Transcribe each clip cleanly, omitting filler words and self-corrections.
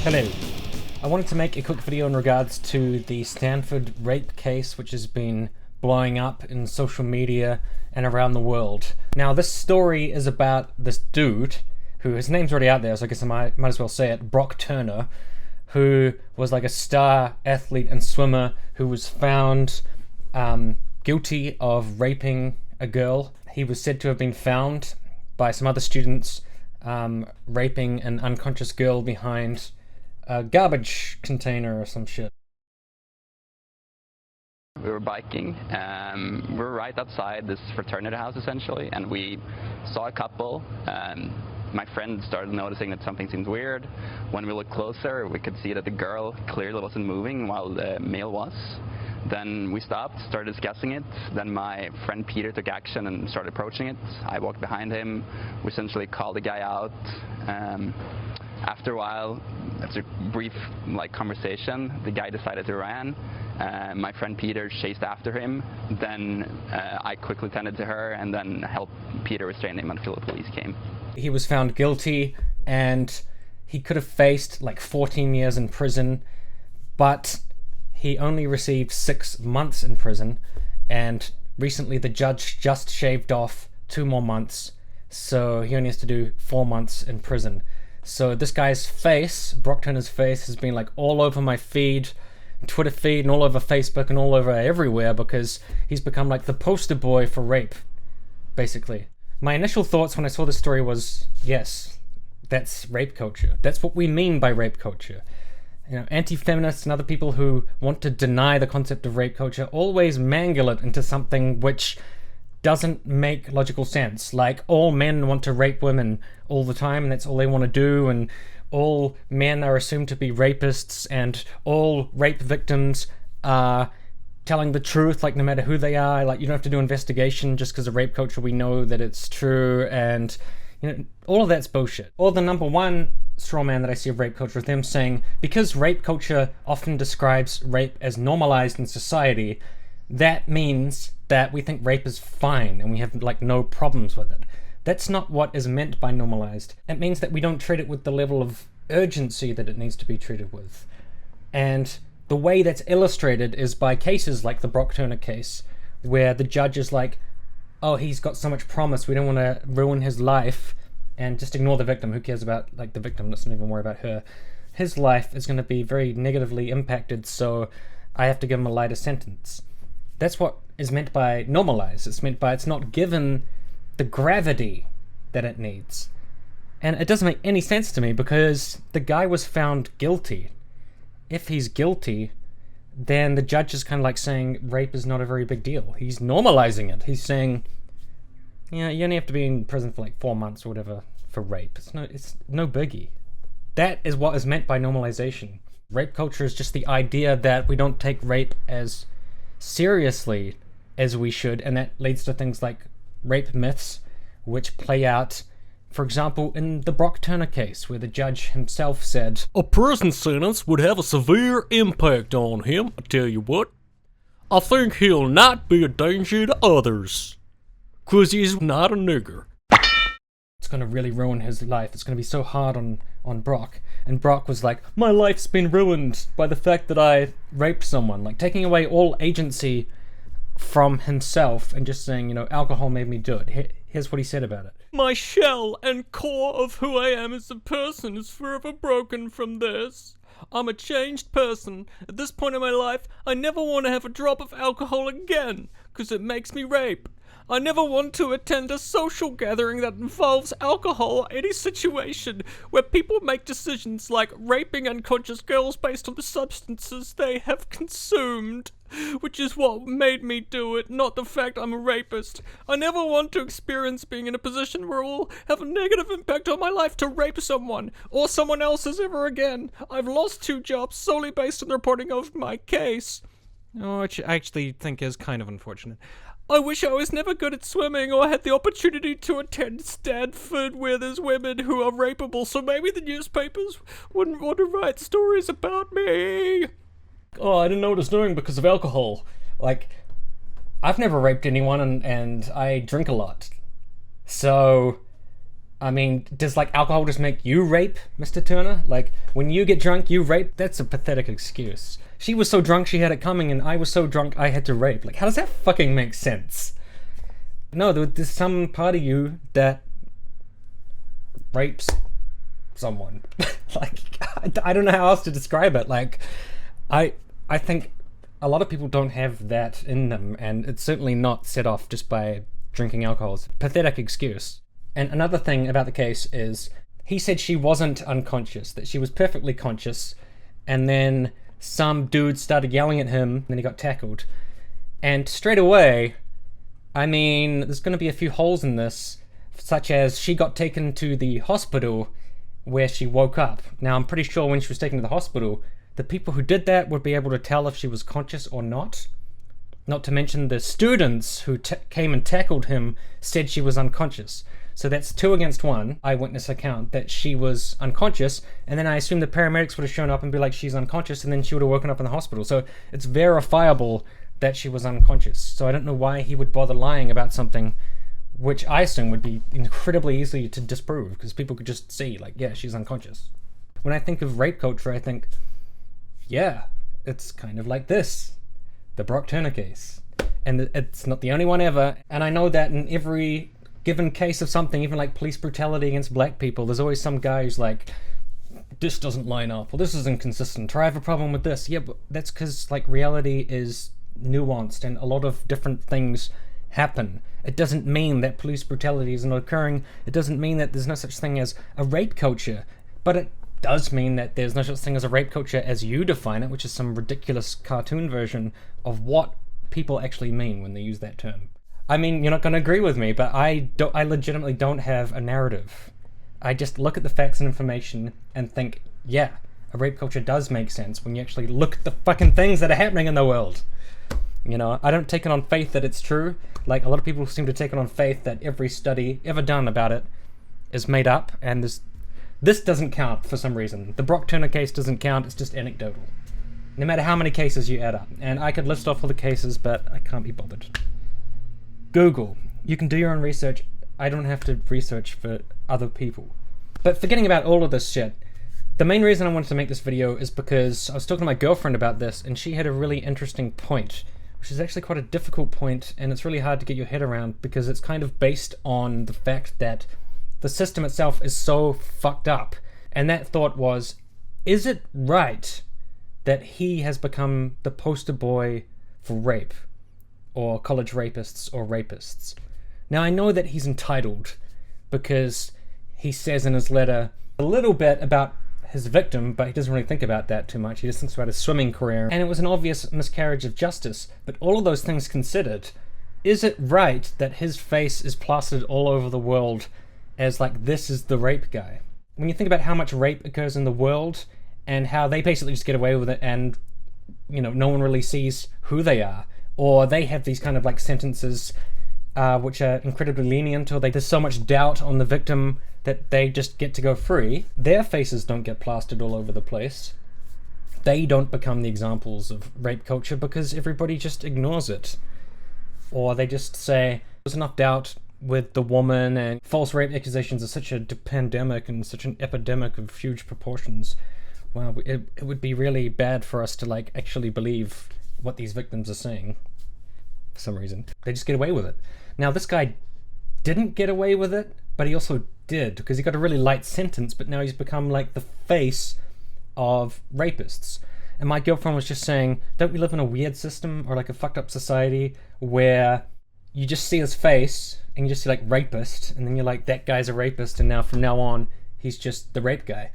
Hello. I wanted to make a quick video in regards to the Stanford rape case, which has been blowing up in social media and around the world. Now, this story is about this dude, who, his name's already out there, so I guess I might as well say it, Brock Turner, who was like a star athlete and swimmer who was found guilty of raping a girl. He was said to have been found by some other students raping an unconscious girl behind a garbage container or some shit. We were biking. We were right outside this fraternity house essentially, and we saw a couple. My friend started noticing that something seemed weird. When we looked closer, we could see that the girl clearly wasn't moving while the male was. Then we stopped, started discussing it. Then my friend Peter took action and started approaching it. I walked behind him. We essentially called the guy out. After a while, after a brief conversation, the guy decided to run. My friend Peter chased after him. Then I quickly tended to her and then helped Peter restrain him until the police came. He was found guilty and he could have faced like 14 years in prison, but he only received 6 months in prison, and recently the judge just shaved off 2 more months, so he only has to do 4 months in prison. So this guy's face, Brock Turner's face, has been like all over my feed, Twitter feed, and all over Facebook and all over everywhere, because he's become like the poster boy for rape, basically. My initial thoughts when I saw this story was, yes, that's rape culture. That's what we mean by rape culture. You know, anti-feminists and other people who want to deny the concept of rape culture always mangle it into something which doesn't make logical sense. Like, all men want to rape women all the time, and that's all they want to do, and all men are assumed to be rapists, and all rape victims are telling the truth, like, no matter who they are. Like, you don't have to do investigation just because of rape culture. We know that it's true, and, you know, all of that's bullshit. Or the number one straw man that I see of rape culture is them saying, because rape culture often describes rape as normalized in society, that means that we think rape is fine and we have like no problems with it. That's not what is meant by normalized. It means that we don't treat it with the level of urgency that it needs to be treated with. And the way that's illustrated is by cases like the Brock Turner case, where the judge is like, oh, he's got so much promise, we don't want to ruin his life, and just ignore the victim. Who cares about like the victim? Let's not even worry about her. His life is going to be very negatively impacted, so I have to give him a lighter sentence. That's what is meant by normalize. It's meant by, it's not given the gravity that it needs. And it doesn't make any sense to me, because the guy was found guilty. If he's guilty, then the judge is kind of like saying rape is not a very big deal. He's normalizing it. He's saying, yeah, you only have to be in prison for like 4 months or whatever for rape. It's no biggie. That is what is meant by normalization. Rape culture is just the idea that we don't take rape as seriously as we should, and that leads to things like rape myths, which play out, for example, in the Brock Turner case, where the judge himself said, a prison sentence would have a severe impact on him, I tell you what. I think he'll not be a danger to others, 'cause he's not a nigger. It's going to really ruin his life. It's going to be so hard on Brock. And Brock was like, my life's been ruined by the fact that I raped someone. Like, taking away all agency from himself and just saying, you know, alcohol made me do it. Here's what he said about it. My shell and core of who I am as a person is forever broken from this. I'm a changed person. At this point in my life, I never want to have a drop of alcohol again, 'cause it makes me rape. I never want to attend a social gathering that involves alcohol or any situation where people make decisions like raping unconscious girls based on the substances they have consumed, which is what made me do it, not the fact I'm a rapist. I never want to experience being in a position where it will have a negative impact on my life to rape someone or someone else's ever again. I've lost 2 jobs solely based on the reporting of my case. Oh, which I actually think is kind of unfortunate. I wish I was never good at swimming or had the opportunity to attend Stanford where there's women who are rapeable, so maybe the newspapers wouldn't want to write stories about me. oh, I didn't know what I was doing because of alcohol. Like, I've never raped anyone, and I drink a lot. So, I mean, does like alcohol just make you rape, Mr. Turner? Like, when you get drunk, you rape? That's a pathetic excuse. She was so drunk she had it coming, and I was so drunk I had to rape. Like, how does that fucking make sense? No, there's some part of you that rapes someone. Like, I don't know how else to describe it. Like, I think a lot of people don't have that in them, and it's certainly not set off just by drinking alcohol. It's a pathetic excuse. And another thing about the case is, he said she wasn't unconscious, that she was perfectly conscious, and then some dude started yelling at him, and then he got tackled. And straight away, I mean, there's going to be a few holes in this, such as she got taken to the hospital where she woke up. Now, I'm pretty sure when she was taken to the hospital, the people who did that would be able to tell if she was conscious or not. Not to mention the students who came and tackled him said she was unconscious. So that's 2 against 1 eyewitness account that she was unconscious, and then I assume the paramedics would have shown up and be like, she's unconscious, and then she would have woken up in the hospital. So it's verifiable that she was unconscious. So I don't know why he would bother lying about something which I assume would be incredibly easy to disprove, because people could just see, like, yeah, she's unconscious. When I think of rape culture, I think, yeah, it's kind of like this. The Brock Turner case. And it's not the only one ever, and I know that in every given case of something, even like police brutality against black people, there's always some guy who's like, this doesn't line up, or this is inconsistent, or I have a problem with this. Yeah, but that's because like reality is nuanced and a lot of different things happen. It doesn't mean that police brutality isn't occurring. It doesn't mean that there's no such thing as a rape culture, but it does mean that there's no such thing as a rape culture as you define it, which is some ridiculous cartoon version of what people actually mean when they use that term. I mean, you're not going to agree with me, but I legitimately don't have a narrative. I just look at the facts and information and think, yeah, a rape culture does make sense when you actually look at the fucking things that are happening in the world. You know, I don't take it on faith that it's true. Like, a lot of people seem to take it on faith that every study ever done about it is made up, and this doesn't count for some reason. The Brock Turner case doesn't count, it's just anecdotal. No matter how many cases you add up. And I could list off all the cases, but I can't be bothered. Google. You can do your own research. I don't have to research for other people. But forgetting about all of this shit, the main reason I wanted to make this video is because I was talking to my girlfriend about this, and she had a really interesting point, which is actually quite a difficult point, and it's really hard to get your head around because it's kind of based on the fact that the system itself is so fucked up. And that thought was, is it right that he has become the poster boy for rape, or college rapists, or rapists? Now, I know that he's entitled because he says in his letter a little bit about his victim, but he doesn't really think about that too much. He just thinks about his swimming career, and it was an obvious miscarriage of justice. But all of those things considered, is it right that his face is plastered all over the world as like, this is the rape guy? When you think about how much rape occurs in the world, and how they basically just get away with it, and, you know, no one really sees who they are, or they have these kind of like sentences which are incredibly lenient, or there's so much doubt on the victim that they just get to go free. Their faces don't get plastered all over the place. They don't become the examples of rape culture because everybody just ignores it. Or they just say, there's enough doubt with the woman, and false rape accusations are such a pandemic and such an epidemic of huge proportions. Wow, it would be really bad for us to like actually believe what these victims are saying. For some reason, they just get away with it. Now, this guy didn't get away with it, but he also did, because he got a really light sentence, but now he's become like the face of rapists. And my girlfriend was just saying, don't we live in a weird system, or like a fucked up society, where you just see his face and you just see like rapist, and then you're like, that guy's a rapist, and now from now on he's just the rape guy?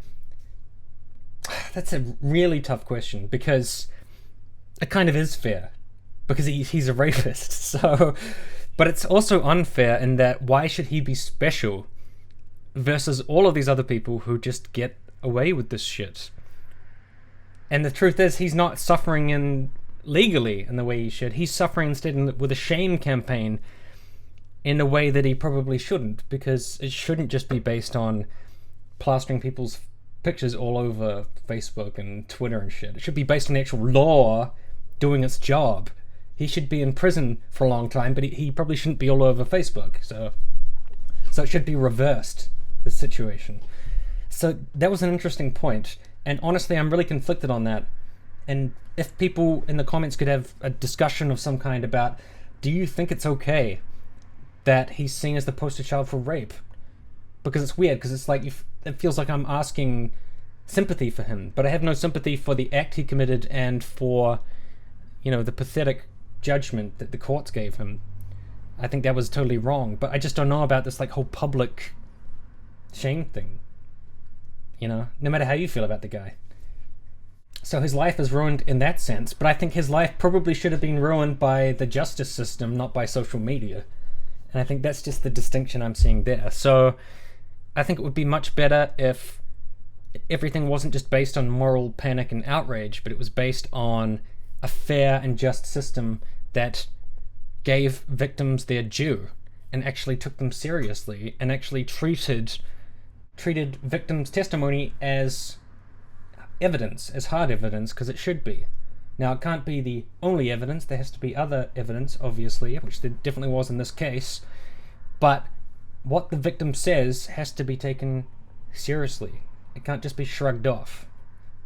That's a really tough question, because it kind of is fair, because he's a rapist. So, but it's also unfair in that, why should he be special versus all of these other people who just get away with this shit? And the truth is, he's not suffering legally in the way he should. He's suffering instead with a shame campaign in a way that he probably shouldn't, because it shouldn't just be based on plastering people's pictures all over Facebook and Twitter and shit. It should be based on actual law doing its job. He should be in prison for a long time, but he probably shouldn't be all over Facebook. So it should be reversed, the situation. So that was an interesting point, and honestly, I'm really conflicted on that. And if people in the comments could have a discussion of some kind about, do you think it's okay that he's seen as the poster child for rape? Because it's weird, because it's like, it feels like I'm asking sympathy for him, but I have no sympathy for the act he committed and for, the pathetic judgment that the courts gave him. I think that was totally wrong, but I just don't know about this like whole public shame thing. No matter how you feel about the guy. So his life is ruined in that sense, but I think his life probably should have been ruined by the justice system, not by social media. And I think that's just the distinction I'm seeing there. So I think it would be much better if everything wasn't just based on moral panic and outrage, but it was based on a fair and just system that gave victims their due and actually took them seriously and actually treated victims' testimony as evidence, as hard evidence, because it should be. Now, it can't be the only evidence. There has to be other evidence, obviously, which there definitely was in this case. But what the victim says has to be taken seriously. It can't just be shrugged off.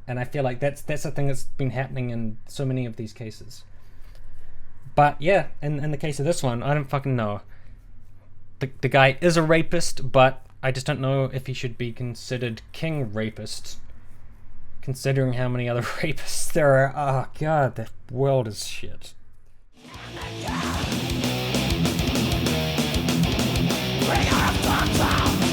And I feel like that's the thing that's been happening in so many of these cases. But yeah, in the case of this one, I don't fucking know. The guy is a rapist, but I just don't know if he should be considered king rapist, considering how many other rapists there are. Oh god, the world is shit. We are